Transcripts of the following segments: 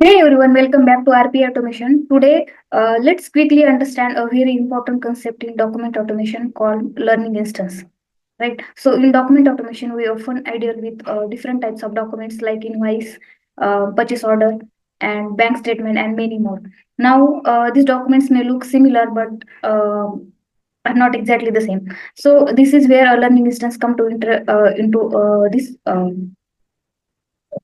Hey everyone, welcome back to RP Automation. Today, let's quickly understand a very important concept in document automation called learning instance. Right. So, in document automation, we often deal with different types of documents like invoice, purchase order, and bank statement, and many more. Now, these documents may look similar, but are not exactly the same. So, this is where a learning instance come to into this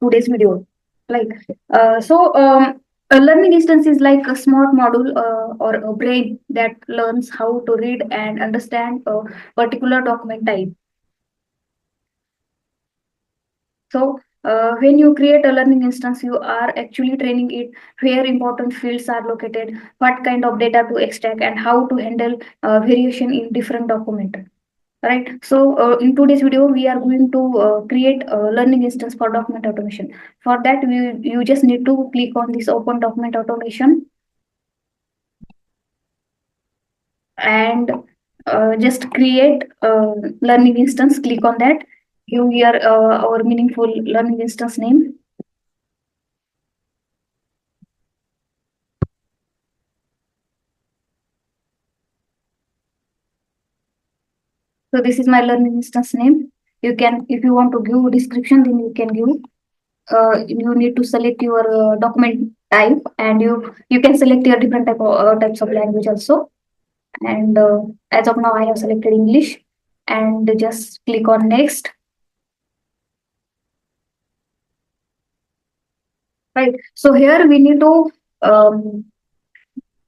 today's video. Like, a learning instance is like a smart module or a brain that learns how to read and understand a particular document type. So, when you create a learning instance, you are actually training it where important fields are located, what kind of data to extract, and how to handle variation in different document. Right. So, in today's video, we are going to create a learning instance for document automation. For that, you just need to click on this open document automation and just create a learning instance. Click on that. Give here our meaningful learning instance name. So this is my learning instance name. You can, if you want to give description, then you can give. You need to select your document type, and you can select your different types of language also. And as of now, I have selected English, and just click on next. Right. So here we need to um,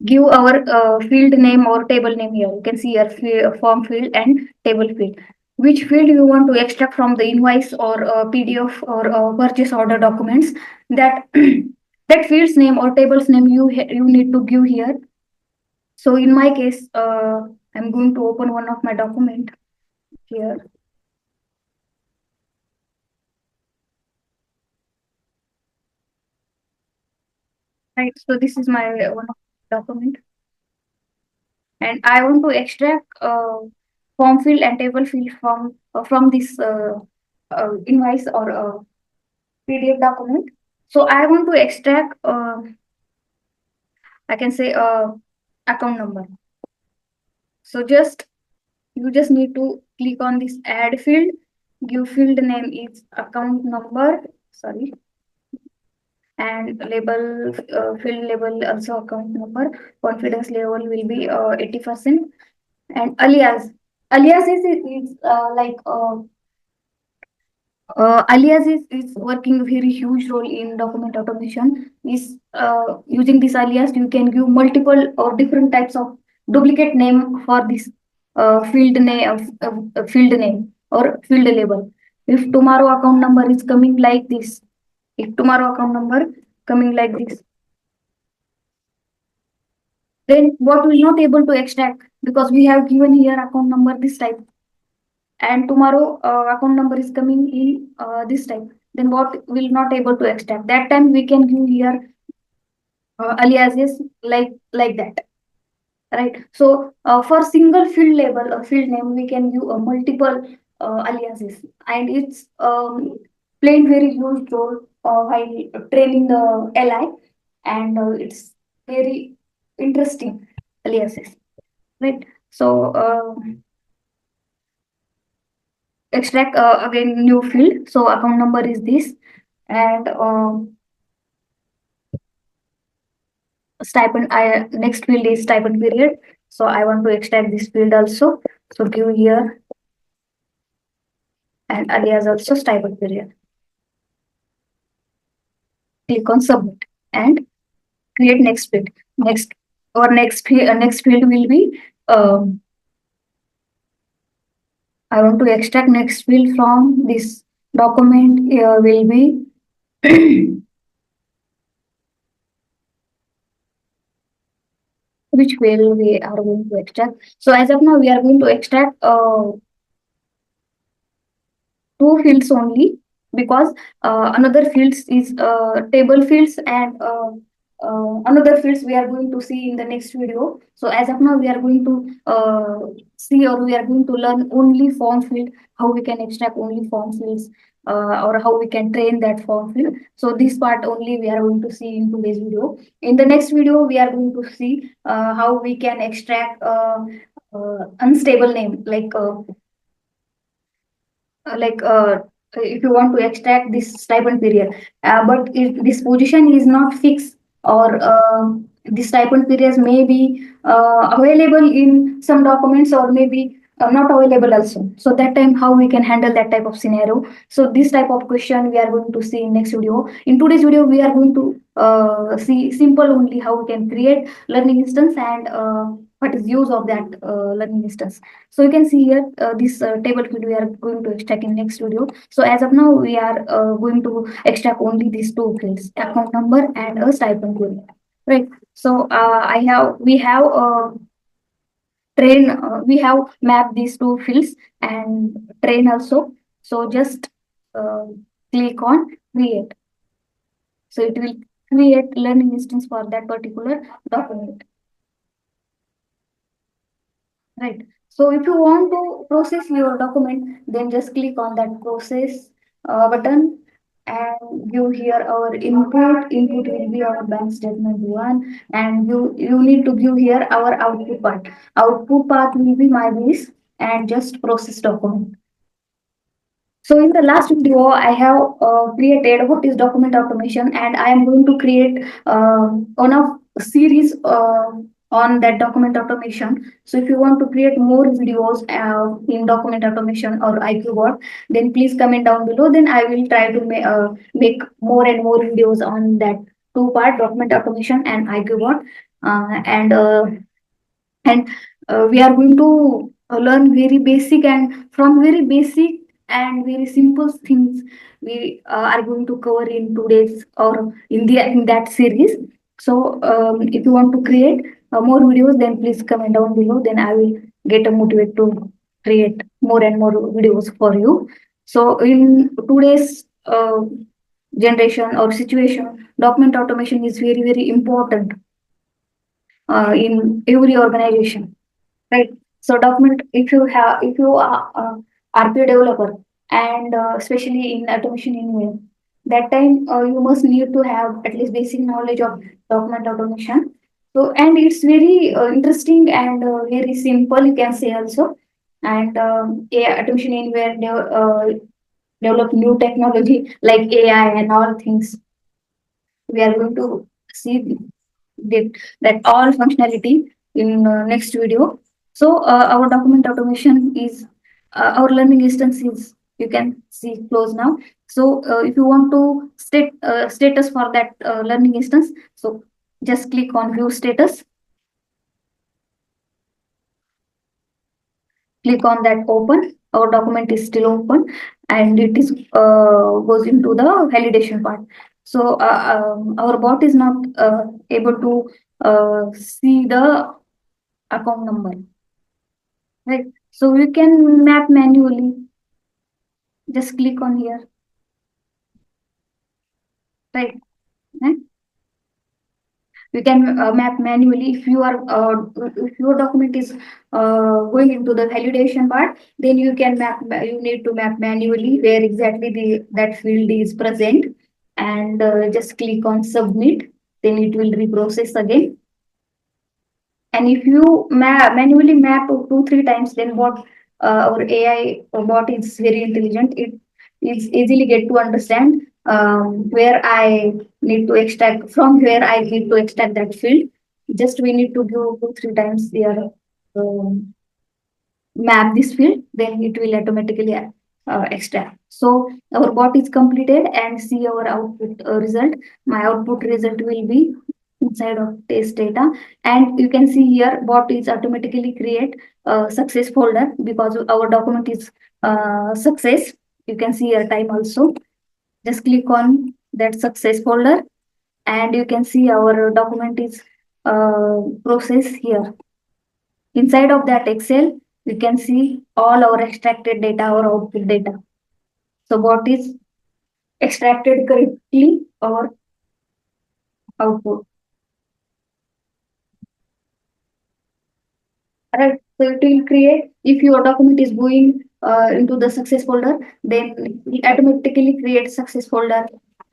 give our field name or table name here. You can see your form field and table field. Which field you want to extract from the invoice or PDF or purchase order documents, that that field's name or table's name you need to give here. So in my case, I'm going to open one of my document here. Right. So this is my one of document, and I want to extract form field and table field from this invoice or PDF document. So I want to extract, I can say, account number. So you just need to click on this add field. Give field name is account number. Sorry, and label field label also account number. Confidence level will be 80%. And alias is like alias is working a very huge role in document automation. Is using this alias, you can give multiple or different types of duplicate name for this field name or field label. If tomorrow account number is coming like this, if tomorrow account number coming like this, then what will not able to extract, because we have given here account number this type, and tomorrow account number is coming in this type, then what will not able to extract, that time we can give here aliases like that. Right. So for single field label or field name, we can give multiple aliases, and it's playing very huge role while training the li, and it's very interesting aliases. Right. So extract again new field. So account number is this, and stipend. I next field is stipend period. So I want to extract this field also. So give here, and alias also stipend period. Click on submit and create next field. Next field will be I want to extract next field from this document. Here will be which field we are going to extract. So as of now, we are going to extract two fields only, because another fields is table fields, and another fields we are going to see in the next video. So as of now, we are going to see, or we are going to learn only form field, how we can extract only form fields, or how we can train that form field. So this part only we are going to see in today's video. In the next video, we are going to see how we can extract unstable name like if you want to extract this stipend period, but if this position is not fixed, or the stipend periods may be available in some documents, or maybe not available also. So that time, how we can handle that type of scenario. So this type of question we are going to see in next video. In today's video, we are going to see simple only how we can create learning instance, and what is use of that learning instance. So you can see here this table field we are going to extract in next video. So as of now, we are going to extract only these two fields: account number and a stipend query. Right. So we have we have mapped these two fields and train also. So just uh, click on create. So it will create learning instance for that particular document. Right. So if you want to process your document, then just click on that process button and give here our input. Input will be our bank statement one, and you need to give here our output part. Output part will be my this and just process document. So in the last video, I have created what is document automation, and I am going to create one of series on that document automation. So if you want to create more videos in document automation or IQ then please comment down below. Then I will try to make more and more videos on that two part, document automation and IQ and we are going to learn very basic, and from very basic and very simple things we are going to cover in today's or in that series. So if you want to create more videos, then please comment down below, then I will get a motivate to create more and more videos for you. So in today's generation or situation, document automation is very important in every organization, right? So document, if you are RPA developer, and especially in automation engineer, that time you must need to have at least basic knowledge of document automation. So and it's very interesting and very simple, you can say also. And automation anywhere develop new technology like AI and all things. We are going to see that, that all functionality in next video. So our document automation is our learning instance is, you can see close now. So if you want to status for that learning instance, so just click on view status, click on that open. Our document is still open, and it is goes into the validation part. So our bot is not able to see the account number, right? So you can map manually. Just click on here, right? Eh? You can map manually. If you are if your document is going into the validation part, then you can map. You need to map manually where exactly the that field is present, and just click on submit. Then it will reprocess again. And if you manually map 2-3 times, then what our AI bot is very intelligent. It is easily get to understand where I need to extract, from where I need to extract that field. Just we need to do 2-3 times here, um, map this field, then it will automatically extract. So our bot is completed, and see our output result. My output result will be inside of test data, and you can see here bot is automatically create a success folder because our document is success. You can see your time also. Just click on that success folder, and you can see our document is process here. Inside of that Excel, we can see all our extracted data or output data. So what is extracted correctly or output. Right. So it will create, if your document is going into the success folder, then it automatically creates success folder.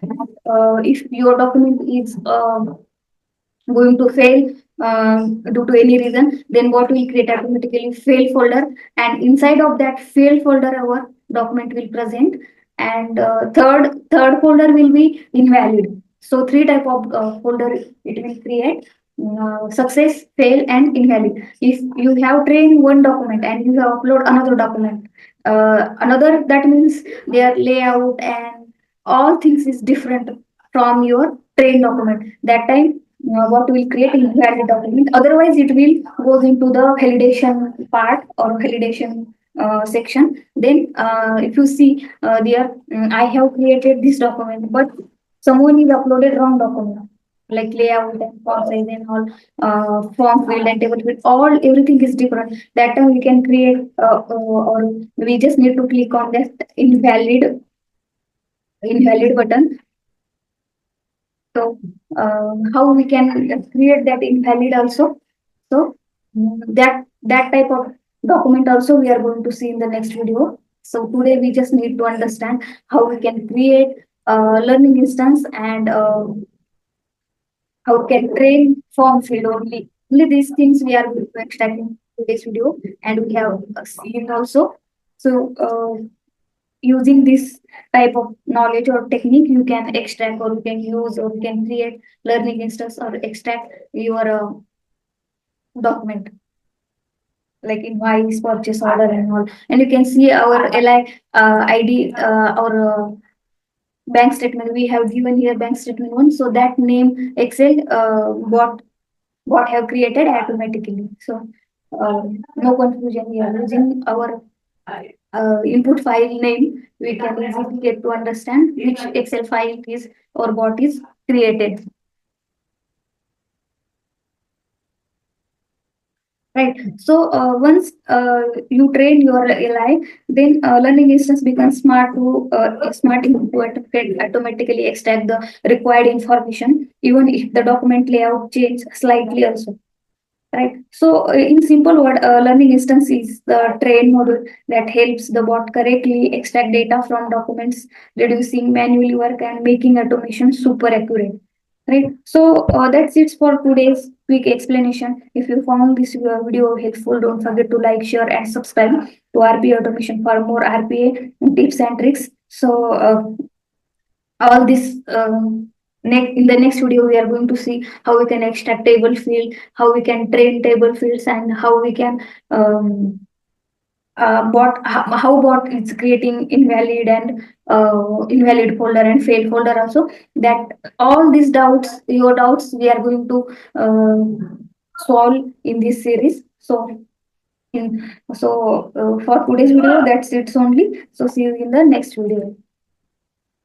If your document is going to fail due to any reason, then what will create automatically fail folder, and inside of that fail folder our document will present, and third folder will be invalid. So three type of folder it will create: success, fail, and invalid. If you have trained one document and you have upload another document, another, that means their layout and all things is different from your trained document. That time what will create invalid document. Otherwise, it will goes into the validation part or validation section. Then, if you see there, I have created this document, but someone is uploaded wrong document, like layout and font size and all, form field and table field, all everything is different. That time we can create, or we just need to click on that invalid button. So, how we can create that invalid also? So, that type of document also we are going to see in the next video. So today we just need to understand how we can create learning instance, and how we can train form field only. Only these things we are going to extract in today's video, and we have seen also. So, using this type of knowledge or technique, you can extract, or you can use, or you can create learning instance or extract your document, like invoice, purchase order, and all. And you can see our li id, or bank statement. We have given here bank statement one, so that name excel what have created automatically. So, no confusion here. Using our input file name, we can easily get to understand which Excel file it is or what is created. Right. So, once you train your AI, then learning instance becomes smart enough to automatically extract the required information, even if the document layout change slightly also. Right. So, in simple word, learning instance is the train module that helps the bot correctly extract data from documents, reducing manual work and making automation super accurate. Right. So, that's it for today's quick explanation. If you found this video helpful, don't forget to like, share, and subscribe to RPA Automation for more RPA tips and tricks. So, all this, in the next video we are going to see how we can extract table field, how we can train table fields, and how we can how bot is creating invalid and invalid folder and fail folder also. That all these doubts, your doubts, we are going to solve in this series. So, in for today's video, that's it only. So see you in the next video.